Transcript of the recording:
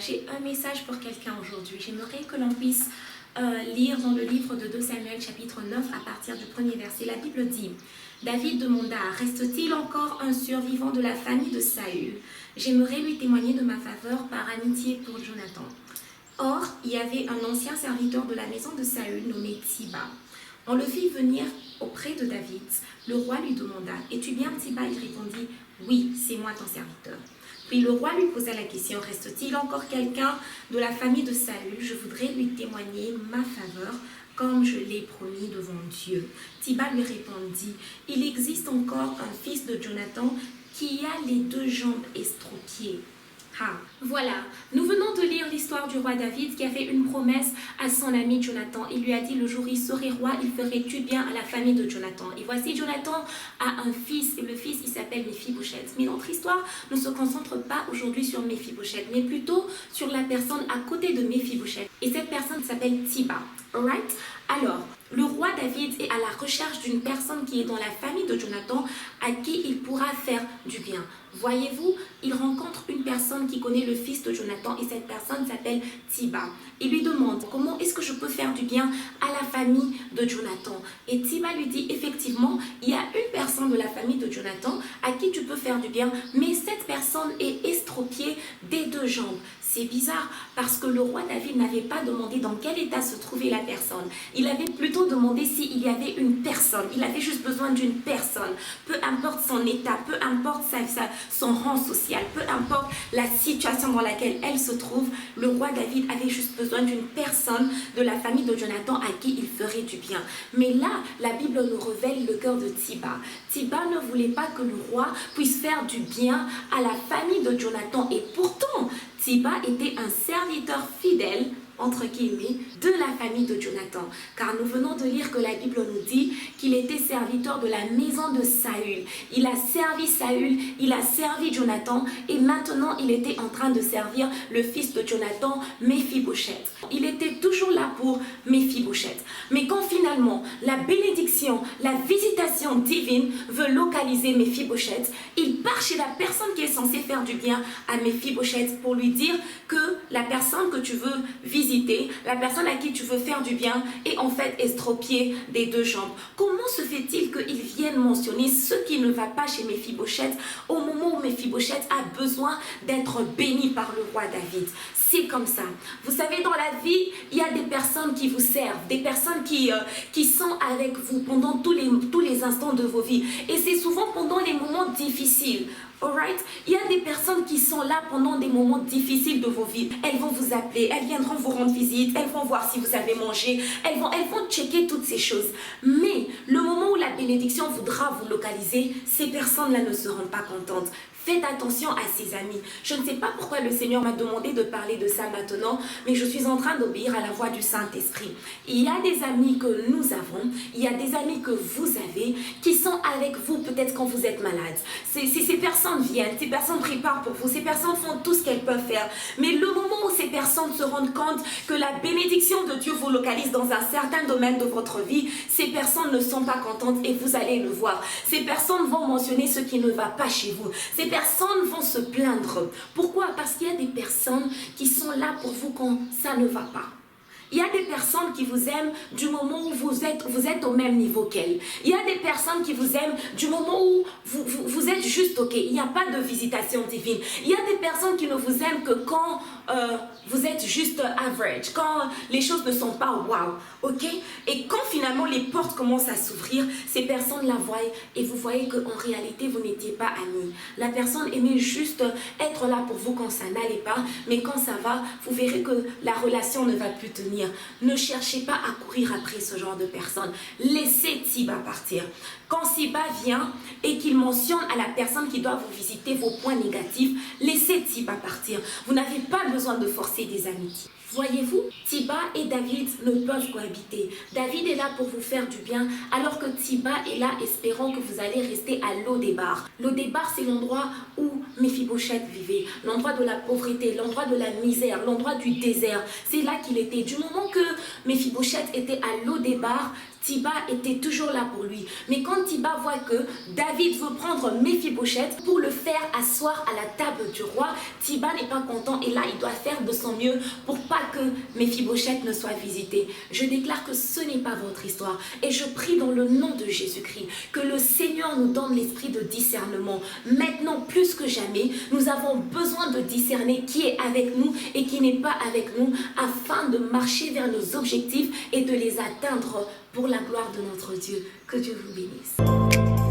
j'ai un message pour quelqu'un aujourd'hui. J'aimerais que l'on puisse lire dans le livre de 2 Samuel chapitre 9 à partir du premier verset. La Bible dit: David demanda: reste-t-il encore un survivant de la famille de Saül? J'aimerais lui témoigner de ma faveur par amitié pour Jonathan. Or, il y avait un ancien serviteur de la maison de Saül nommé Tsiba. On le fit venir auprès de David. Le roi lui demanda: es-tu bien Tsiba? Il répondit: oui, c'est moi ton serviteur. Puis le roi lui posa la question: reste-t-il encore quelqu'un de la famille de Saül? Je voudrais lui témoigner ma faveur, comme je l'ai promis devant Dieu. Tsiba lui répondit: il existe encore un fils de Jonathan qui a les 2 jambes estropiées. Ah, voilà, nous venons de lire l'histoire du roi David qui a fait une promesse à son ami Jonathan. Il lui a dit: le jour où il serait roi, il ferait du bien à la famille de Jonathan. Et voici, Jonathan a un fils, et le fils, il s'appelle Méphibosheth. Mais notre histoire ne se concentre pas aujourd'hui sur Méphibosheth, mais plutôt sur la personne à côté de Méphibosheth. Et cette personne s'appelle Tsiba. Alright? Alors, le roi David est à la recherche d'une personne qui est dans la famille de Jonathan à qui il pourra faire du bien. Voyez-vous, il rencontre une personne qui connaît le fils de Jonathan et cette personne s'appelle Tsiba. Il lui demande: comment est-ce que je peux faire du bien à la famille de Jonathan? Et Tsiba lui dit: effectivement, il y a une personne de la famille de Jonathan à qui tu peux faire du bien, mais cette personne est estropiée des 2 jambes. C'est bizarre parce que le roi David n'avait pas demandé dans quel état se trouvait la personne. Il avait plutôt demandé s'il y avait une personne. Il avait juste besoin d'une personne. Peu importe son état, peu importe son rang social, peu importe la situation dans laquelle elle se trouve, le roi David avait juste besoin d'une personne de la famille de Jonathan à qui il ferait du bien. Mais là, la Bible nous révèle le cœur de Tsiba. Tsiba ne voulait pas que le roi puisse faire du bien à la famille de Jonathan. Et pourtant, Tsiba était un serviteur fidèle, entre guillemets, de la famille de Jonathan. Car nous venons de lire que la Bible nous dit qu'il était serviteur de la maison de Saül. Il a servi Saül, il a servi Jonathan et maintenant il était en train de servir le fils de Jonathan, Méphibosheth. Il était toujours là pour Méphibosheth. Mais quand finalement la bénédiction, la visitation divine veut localiser Méphibosheth, il part chez la personne qui est censée faire du bien à Méphibosheth pour lui dire que la personne que tu veux visiter, la personne à qui tu veux faire du bien est en fait estropiée des 2 jambes. Comment se fait-il qu'ils viennent mentionner ce qui ne va pas chez Méphibosheth au moment où Méphibosheth a besoin d'être béni par le roi David? C'est comme ça. Vous savez, dans la vie, il y a des personnes qui vous servent, des personnes qui sont avec vous pendant tous les instants de vos vies. Et c'est souvent pendant les moments difficiles. Alright? Il y a des personnes qui sont là pendant des moments difficiles de vos vies. Elles vont vous appeler, elles viendront vous rendre visite, elles vont voir si vous avez mangé, elles vont checker toutes ces choses. Mais le moment où la bénédiction voudra vous localiser, ces personnes-là ne seront pas contentes. Faites attention à ses amis. Je ne sais pas pourquoi le Seigneur m'a demandé de parler de ça maintenant, mais je suis en train d'obéir à la voix du Saint-Esprit. Il y a des amis que nous avons, il y a des amis que vous avez, qui sont avec vous peut-être quand vous êtes malade. Ces personnes viennent, ces personnes préparent pour vous, ces personnes font tout ce qu'elles peuvent faire. Mais le moment où ces personnes se rendent compte que la bénédiction de Dieu vous localise dans un certain domaine de votre vie, ces personnes ne sont pas contentes et vous allez le voir. Ces personnes vont mentionner ce qui ne va pas chez vous. Ces personnes vont se plaindre. Pourquoi? Parce qu'il y a des personnes qui sont là pour vous quand ça ne va pas. Il y a des personnes qui vous aiment du moment où vous êtes au même niveau qu'elles. Il y a des personnes qui vous aiment du moment où vous êtes juste OK. Il n'y a pas de visitation divine. Il y a des personnes qui ne vous aiment que quand vous êtes juste average, quand les choses ne sont pas wow. OK? Et quand finalement les portes commencent à s'ouvrir, ces personnes la voient et vous voyez qu'en réalité vous n'étiez pas amis. La personne aimait juste être là pour vous quand ça n'allait pas, mais quand ça va, vous verrez que la relation ne va plus tenir. Ne cherchez pas à courir après ce genre de personnes. Laissez Tsiba partir. Quand Tsiba vient et qu'il mentionne à la personne qui doit vous visiter vos points négatifs, laissez Tsiba partir. Vous n'avez pas besoin de forcer des amitiés. Voyez-vous, Tsiba et David ne peuvent cohabiter. David est là pour vous faire du bien, alors que Tsiba est là espérant que vous allez rester à Lo-Débar. Lo-Débar, c'est l'endroit où Méphibosheth vivait, l'endroit de la pauvreté, l'endroit de la misère, l'endroit du désert. C'est là qu'il était. Du moment que Méphibosheth était à Lo-Débar, Thiba était toujours là pour lui. Mais quand Thiba voit que David veut prendre Méphibosheth pour le faire asseoir à la table du roi, Thiba n'est pas content et là il doit faire de son mieux pour pas que Méphibosheth ne soit visité. Je déclare que ce n'est pas votre histoire et je prie dans le nom de Jésus-Christ que le Seigneur nous donne l'esprit de discernement. Maintenant plus que jamais, nous avons besoin de discerner qui est avec nous et qui n'est pas avec nous afin de marcher vers nos objectifs et de les atteindre pour la gloire de notre Dieu. Que Dieu vous bénisse.